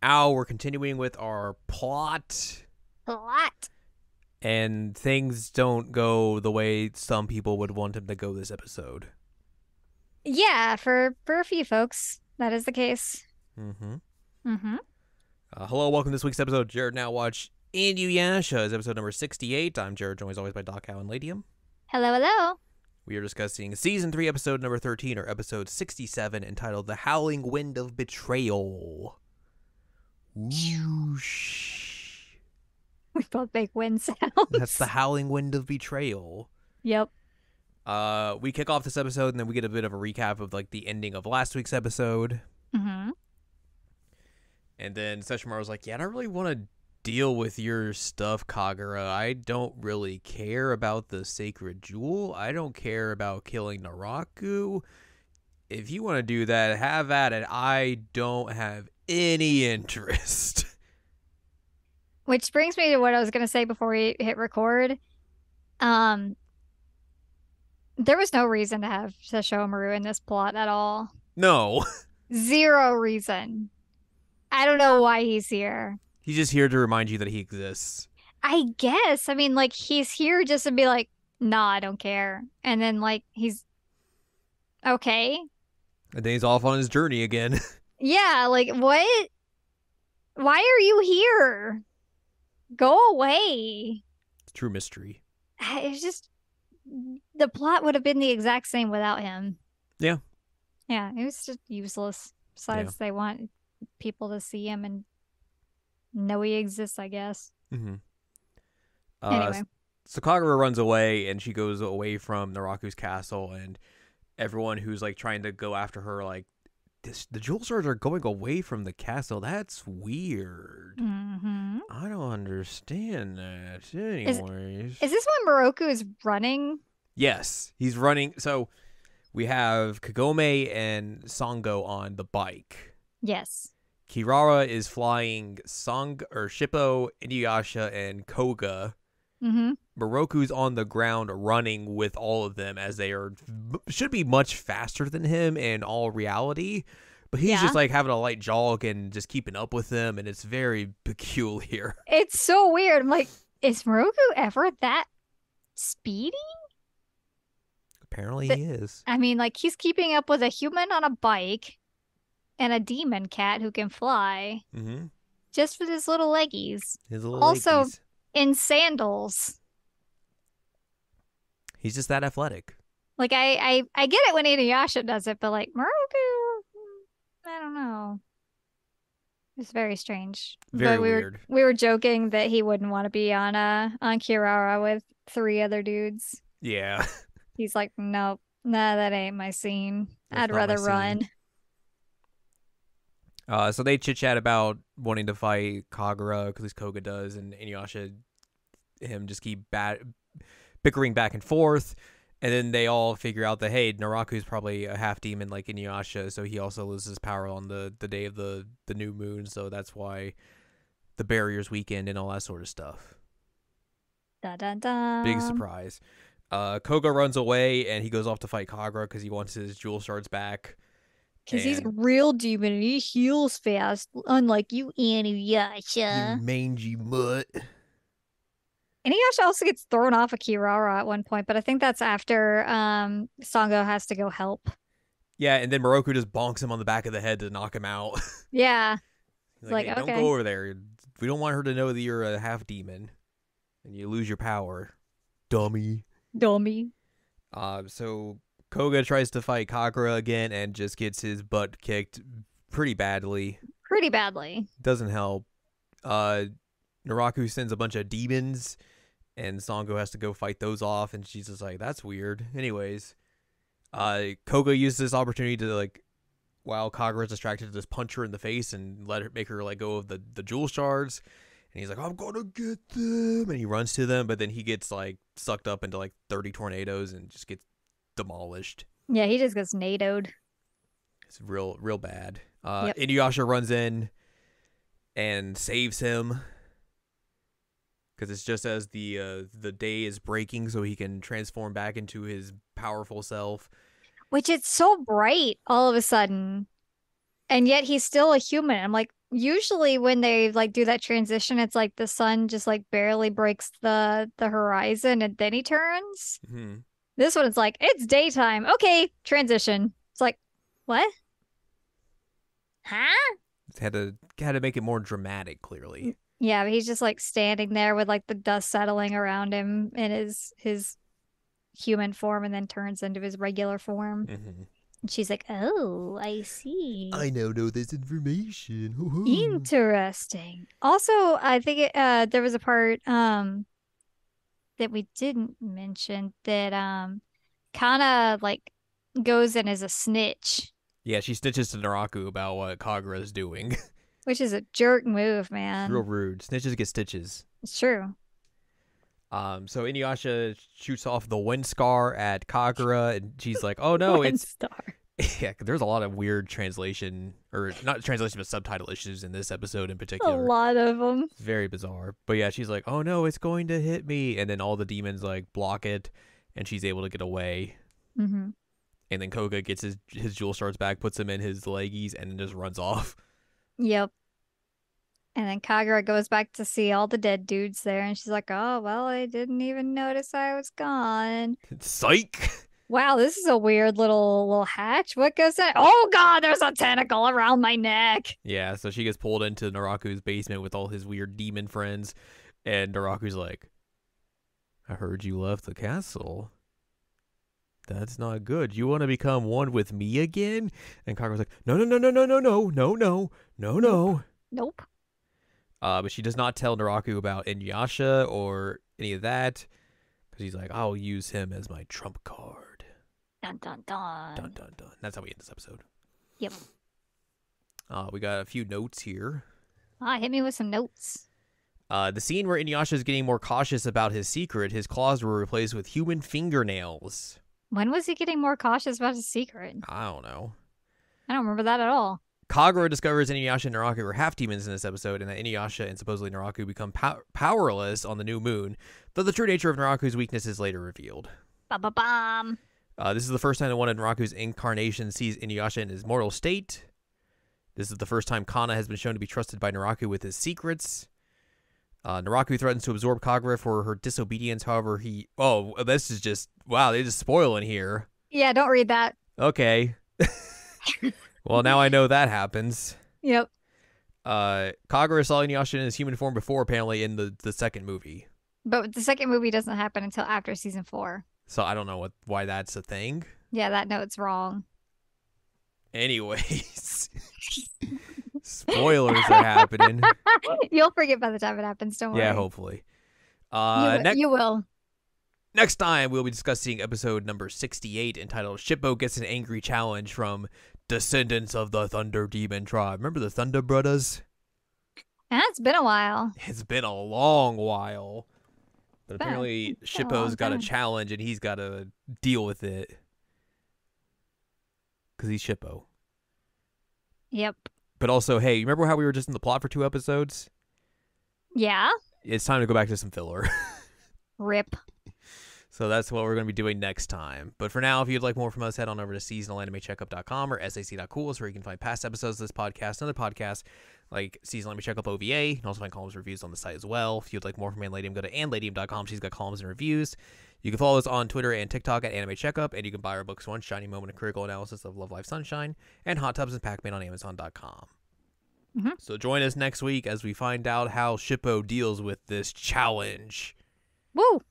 Al. We're continuing with our plot, Plot. and things don't go the way some people would want them to go this episode. Yeah, for a few folks, that is the case. Mm-hmm. Mm-hmm. Hello, welcome to this week's episode. Jared now watch Inuyasha is episode number 68. I'm Jared, joined as always by Doc Howe and Ladium. Hello, hello. We are discussing season 3, episode number 13, or episode 67, entitled "The Howling Wind of Betrayal." Whoosh. We both make wind sounds. That's the howling wind of betrayal. Yep. We kick off this episode and then we get a bit of a recap of like the ending of last week's episode. Mm-hmm. And then Sesshomaru's like, yeah, I don't really want to deal with your stuff, Kagura. I don't really care about the sacred jewel. I don't care about killing Naraku. If you want to do that, have at it. I don't have any interest. Which brings me to what I was going to say before we hit record. There was no reason to have Sesshomaru in this plot at all. No. Zero reason. I don't know why he's here. He's just here to remind you that he exists. I guess. I mean, like, he's here just to be like, nah, I don't care. And then, like, he's okay. And then he's off on his journey again. Yeah, like, what? Why are you here? Go away. It's true mystery. It's just, the plot would have been the exact same without him. Yeah. Yeah, it was just useless. Besides, they want people to see him and know he exists, I guess. Mm-hmm. Anyway. So Kagura runs away, and she goes away from Naraku's castle, and everyone who's like trying to go after her, like, the jewel swords are going away from the castle. That's weird. Mm-hmm. I don't understand that. Anyways. Is this when Moroku is running? Yes, he's running. So we have Kagome and Sango on the bike. Yes. Kirara is flying Shippo, Inuyasha, and Koga. Mm-hmm. Moroku's on the ground running with all of them, as they should be much faster than him in all reality. But he's just like having a light jog and just keeping up with them, and it's very peculiar. It's so weird. I'm like, is Moroku ever that speedy? Apparently he is. I mean, like, he's keeping up with a human on a bike and a demon cat who can fly. Mm-hmm. Just with his little leggies. His little also, leggies. In sandals. He's just that athletic. Like, I get it when Inuyasha does it, but like, Moroku, I don't know. It's very strange. Very but weird. We were joking that he wouldn't want to be on Kirara with 3 other dudes. Yeah. He's like, nope, nah, that ain't my scene. I'd rather run. So they chit chat about wanting to fight Kagura, because at least Koga does, and Inuyasha, him just keep bickering back and forth. And then they all figure out that, hey, Naraku's probably a half demon like Inuyasha, so he also loses power on the day of the new moon, so that's why the barrier's weakened and all that sort of stuff. Dun, dun, dun. Big surprise. Koga runs away, and he goes off to fight Kagura because he wants his jewel shards back. Because he's a real demon and he heals fast, unlike you, Inuyasha. You mangy mutt. Inuyasha also gets thrown off of Kirara at one point, but I think that's after Sango has to go help. Yeah, and then Moroku just bonks him on the back of the head to knock him out. Yeah. He's like, hey, okay. Don't go over there. We don't want her to know that you're a half demon and you lose your power. Dummy. So Koga tries to fight Kagura again and just gets his butt kicked pretty badly. Doesn't help. Naraku sends a bunch of demons, and Sango has to go fight those off, and she's just like, that's weird. Anyways, Koga uses this opportunity to, like, while Kagura's distracted, to just punch her in the face and make her let go of the jewel shards. And he's like, I'm gonna get them, and he runs to them, but then he gets like sucked up into like 30 tornadoes and just gets demolished. Yeah, he just gets NATO'd. It's real bad. Inuyasha runs in and saves him, because it's just as the day is breaking, so he can transform back into his powerful self. Which it's so bright all of a sudden. And yet he's still a human. I'm like, usually when they like do that transition, it's like the sun just like barely breaks the horizon and then he turns. Mm-hmm. This one it's like, it's daytime. Okay, transition. It's like, what? Huh? Had to make it more dramatic, clearly. Yeah, but he's just like standing there with like the dust settling around him in his human form and then turns into his regular form. Mm-hmm. And she's like, "Oh, I see. I now know this information." Interesting." Also, I think there was a part that we didn't mention that Kana like goes in as a snitch. Yeah, she snitches to Naraku about what Kagura's doing. Which is a jerk move, man. Real rude. Snitches get stitches. It's true. So Inuyasha shoots off the wind scar at Kagura, and she's like, "Oh no, it's star." Yeah, there's a lot of weird translation, or not translation, but subtitle issues in this episode in particular. A lot of them. It's very bizarre. But yeah, she's like, "Oh no, it's going to hit me," and then all the demons like block it, and she's able to get away. Mm-hmm. And then Koga gets his jewel shards back, puts them in his leggies, and then just runs off. Yep. And then Kagura goes back to see all the dead dudes there, and she's like, "Oh, well, I didn't even notice I was gone." Psych! Wow, this is a weird little hatch. What goes in? Oh god, there's a tentacle around my neck. Yeah, so she gets pulled into Naraku's basement with all his weird demon friends, and Naraku's like, "I heard you left the castle. That's not good. You want to become one with me again?" And Kagura's like, "No, no, no, no, no, no, no, no, no, no, no." Nope. But she does not tell Naraku about Inuyasha or any of that, because he's like, "I'll use him as my trump card." Dun dun dun. Dun dun dun. That's how we end this episode. Yep. We got a few notes here. Hit me with some notes. The scene where Inuyasha is getting more cautious about his secret, his claws were replaced with human fingernails. When was he getting more cautious about his secret? I don't know. I don't remember that at all. Kagura discovers Inuyasha and Naraku are half demons in this episode, and that Inuyasha and supposedly Naraku become powerless on the new moon, though the true nature of Naraku's weakness is later revealed. Ba-ba-bam. This is the first time that one of Naraku's incarnations sees Inuyasha in his mortal state. This is the first time Kana has been shown to be trusted by Naraku with his secrets. Naraku threatens to absorb Kagura for her disobedience. However, this is just, wow, they just spoiling here. Yeah, don't read that. Okay. Well, now I know that happens. Yep. Kagura saw Inuyasha in his human form before, apparently, in the second movie. But the second movie doesn't happen until after season 4. So I don't know why that's a thing. Yeah, that note's wrong. Anyways. Spoilers are happening. You'll forget by the time it happens, don't worry. Yeah, hopefully. You will. Next time, we'll be discussing episode number 68, entitled Shippo Gets an Angry Challenge from Descendants of the Thunder Demon Tribe. Remember the Thunder Brothers? It's been a while. It's been a long while. But apparently, Shippo's got a challenge, and he's got to deal with it. Because he's Shippo. Yep. But also, hey, you remember how we were just in the plot for 2 episodes? Yeah. It's time to go back to some filler. Rip. So that's what we're going to be doing next time. But for now, if you'd like more from us, head on over to seasonalanimecheckup.com or sac.cool, where you can find past episodes of this podcast and other podcasts like Seasonal Anime Checkup OVA. You can also find columns and reviews on the site as well. If you'd like more from Anladium, go to anladium.com. She's got columns and reviews. You can follow us on Twitter and TikTok at Anime Checkup, and you can buy our books, One Shiny Moment, a critical analysis of Love, Life, Sunshine, and Hot Tubs and Pac-Man on Amazon.com. Mm-hmm. So join us next week as we find out how Shippo deals with this challenge. Woo!